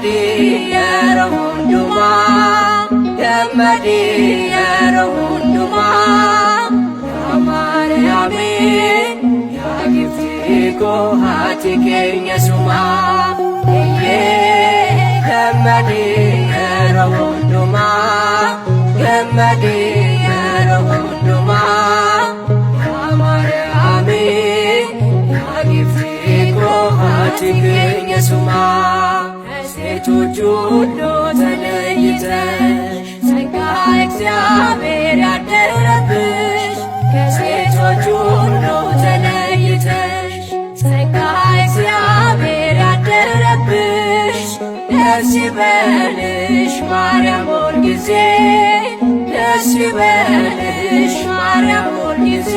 yeroo hundumaa gammadi yeroo hundumaa yaa Maariyaami yaa giftii koo haati keenya sumaa gammadi yeroo hundumaa gammadi yeroo hundumaa yaa Maariyaami yaa giftii koo haati keenya sumaa ሴቶች ሁሉ ተለይተሽ ጸጋ እግዚአብሔር ያደረብሽ ከሴቶች ሁሉ ተለይተሽ ጸጋ እግዚአብሔር ያደረብሽ ደስ ይበልሽ ማርያም ሁልጊዜ ደስ ይበልሽ ማርያም ሁልጊዜ